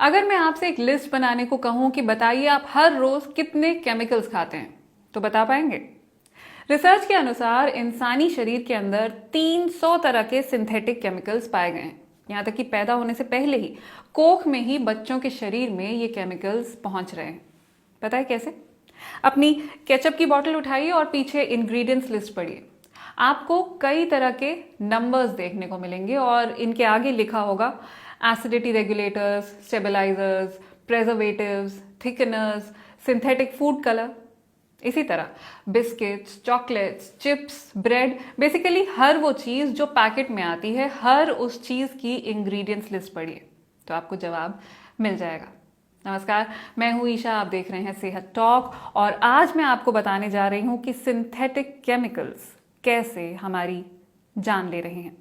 अगर मैं आपसे एक लिस्ट बनाने को कहूं कि बताइए आप हर रोज कितने केमिकल्स खाते हैं, तो बता पाएंगे? रिसर्च के अनुसार इंसानी शरीर के अंदर 300 तरह के सिंथेटिक केमिकल्स पाए गए हैं। यहां तक कि पैदा होने से पहले ही कोख में ही बच्चों के शरीर में ये केमिकल्स पहुंच रहे हैं। पता है कैसे? अपनी केचप की बोतल उठाइए और पीछे इंग्रेडिएंट्स लिस्ट पढ़िए। आपको कई तरह के नंबर्स देखने को मिलेंगे और इनके आगे लिखा होगा acidity regulators, stabilizers, preservatives, thickeners, synthetic food colour. इसी तरह biscuits, chocolates, chips, bread, basically हर वो चीज जो पैकेट में आती है, हर उस चीज की इंग्रेडिएंट्स लिस्ट पढ़िए तो आपको जवाब मिल जाएगा। नमस्कार, मैं हूं ईशा, आप देख रहे हैं सेहत टॉक और आज मैं आपको बताने जा रही हूं कि सिंथेटिक केमिकल्स कैसे हमारी जान ले रहे हैं।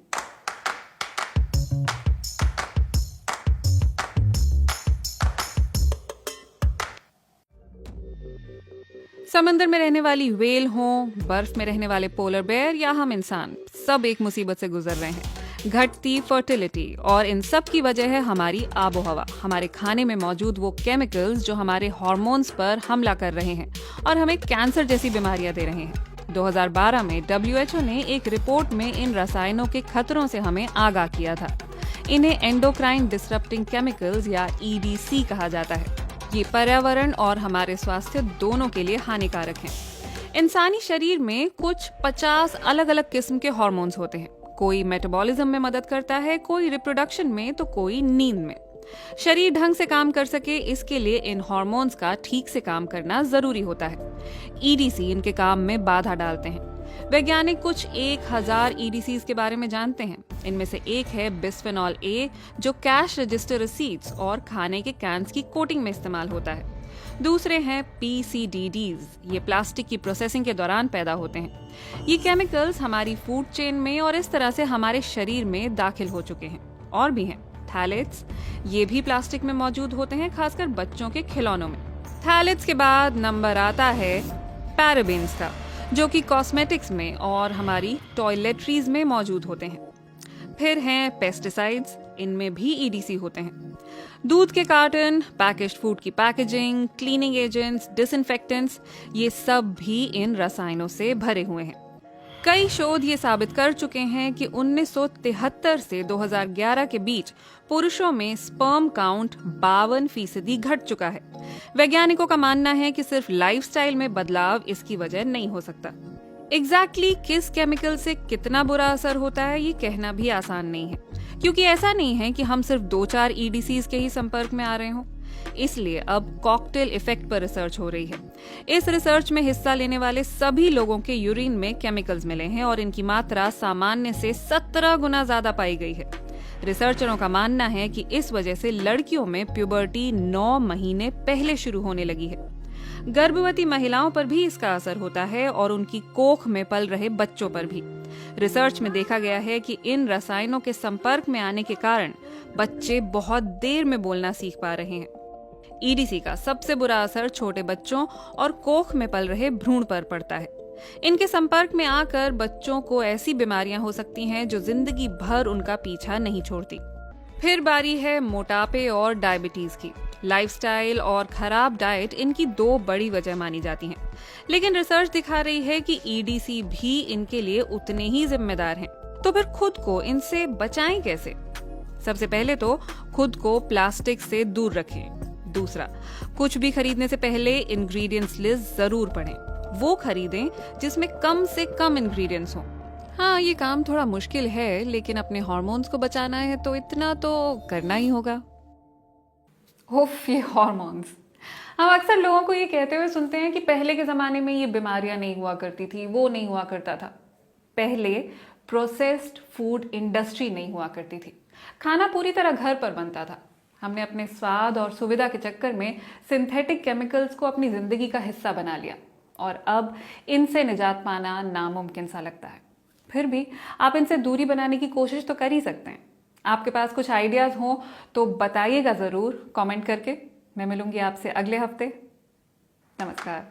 समंदर में रहने वाली व्हेल हो, बर्फ में रहने वाले पोलर बेयर या हम इंसान, सब एक मुसीबत से गुजर रहे हैं, घटती फर्टिलिटी। और इन सब की वजह है हमारी आबोहवा, हमारे खाने में मौजूद वो केमिकल्स जो हमारे हार्मोन्स पर हमला कर रहे हैं और हमें कैंसर जैसी बीमारियां दे रहे हैं। 2012 में WHO ने एक रिपोर्ट में इन रसायनों के खतरों से हमें आगाह किया था। इन्हें एंडोक्राइन डिसरप्टिंग केमिकल्स या EDC कहा जाता है। ये पर्यावरण और हमारे स्वास्थ्य दोनों के लिए हानिकारक हैं। इंसानी शरीर में कुछ 50 अलग अलग किस्म के हार्मोन्स होते हैं। कोई मेटाबॉलिज्म में मदद करता है, कोई रिप्रोडक्शन में, तो कोई नींद में। शरीर ढंग से काम कर सके, इसके लिए इन हार्मोन्स का ठीक से काम करना जरूरी होता है। EDC इनके काम में बाधा डालते हैं। वैज्ञानिक कुछ 1000 EDCs के बारे में जानते हैं। इनमें से एक है बिस्फेनॉल A, जो कैश रजिस्टर रिसीट्स और खाने के कैंस की कोटिंग में इस्तेमाल होता है। दूसरे हैं PCDDs, ये प्लास्टिक की प्रोसेसिंग के दौरान पैदा होते हैं। ये केमिकल्स हमारी फूड चेन में और इस तरह से हमारे शरीर में दाखिल हो चुके हैं। और भी हैं थैलेट्स, ये भी प्लास्टिक में मौजूद होते हैं, खासकर बच्चों के खिलौनों में। थैलेट्स के बाद नंबर आता है पैराबेन्स का, जो कि कॉस्मेटिक्स में और हमारी टॉयलेटरीज में मौजूद होते हैं। फिर हैं पेस्टिसाइड्स, इनमें भी EDC होते हैं। दूध के कार्टन, पैकेज्ड फूड की पैकेजिंग, क्लीनिंग एजेंट्स, डिसइंफेक्टेंट्स, ये सब भी इन रसायनों से भरे हुए हैं। कई शोध ये साबित कर चुके हैं कि 1973 से 2011 के बीच पुरुषों में स्पर्म काउंट 52% घट चुका है। वैज्ञानिकों का मानना है कि सिर्फ लाइफस्टाइल में बदलाव इसकी वजह नहीं हो सकता। एग्जैक्टली किस केमिकल से कितना बुरा असर होता है ये कहना भी आसान नहीं है, क्योंकि ऐसा नहीं है कि हम सिर्फ 2-4 EDCs के ही संपर्क में आ रहे हों। इसलिए अब कॉकटेल इफेक्ट पर रिसर्च हो रही है। इस रिसर्च में हिस्सा लेने वाले सभी लोगों के यूरिन में केमिकल्स मिले हैं और इनकी मात्रा सामान्य से 17 गुना ज्यादा पाई गई है। रिसर्चरों का मानना है कि इस वजह से लड़कियों में प्यूबर्टी 9 महीने पहले शुरू होने लगी है। गर्भवती महिलाओं पर भी इसका असर होता है और उनकी कोख में पल रहे बच्चों पर भी। रिसर्च में देखा गया है कि इन रसायनों के संपर्क में आने के कारण बच्चे बहुत देर में बोलना सीख पा रहे हैं। EDC का सबसे बुरा असर छोटे बच्चों और कोख में पल रहे भ्रूण पर पड़ता है। इनके संपर्क में आकर बच्चों को ऐसी बीमारियां हो सकती हैं जो जिंदगी भर उनका पीछा नहीं छोड़ती। फिर बारी है मोटापे और डायबिटीज की। लाइफस्टाइल और खराब डाइट इनकी 2 बड़ी वजह मानी जाती हैं। लेकिन रिसर्च दिखा रही है कि EDC भी इनके लिए उतने ही जिम्मेदार हैं। तो फिर खुद को इनसे बचाएं कैसे? सबसे पहले तो खुद को प्लास्टिक से दूर रखें। दूसरा, कुछ भी खरीदने से पहले इंग्रेडिएंट्स लिस्ट जरूर पढ़ें। वो खरीदें जिसमें कम से कम इंग्रेडिएंट्स हों। हाँ, ये काम थोड़ा मुश्किल है, लेकिन अपने हार्मोन्स को बचाना है तो इतना तो करना ही होगा। उफ, ये हार्मोन्स। हम अक्सर लोगों को ये कहते हुए सुनते हैं कि पहले के ज़माने में ये बीमारियां नहीं हुआ करती थी, वो नहीं हुआ करता था। पहले प्रोसेस्ड फूड इंडस्ट्री नहीं हुआ करती थी। खाना पूरी तरह घर पर बनता था। हमने अपने स्वाद और सुविधा के चक्कर में सिंथेटिक केमिकल्स को अपनी जिंदगी का हिस्सा बना लिया और अब इनसे निजात पाना नामुमकिन सा लगता है। फिर भी आप इनसे दूरी बनाने की कोशिश तो कर ही सकते हैं। आपके पास कुछ आइडियाज हो तो बताइएगा जरूर कमेंट करके। मैं मिलूंगी आपसे अगले हफ्ते। नमस्कार।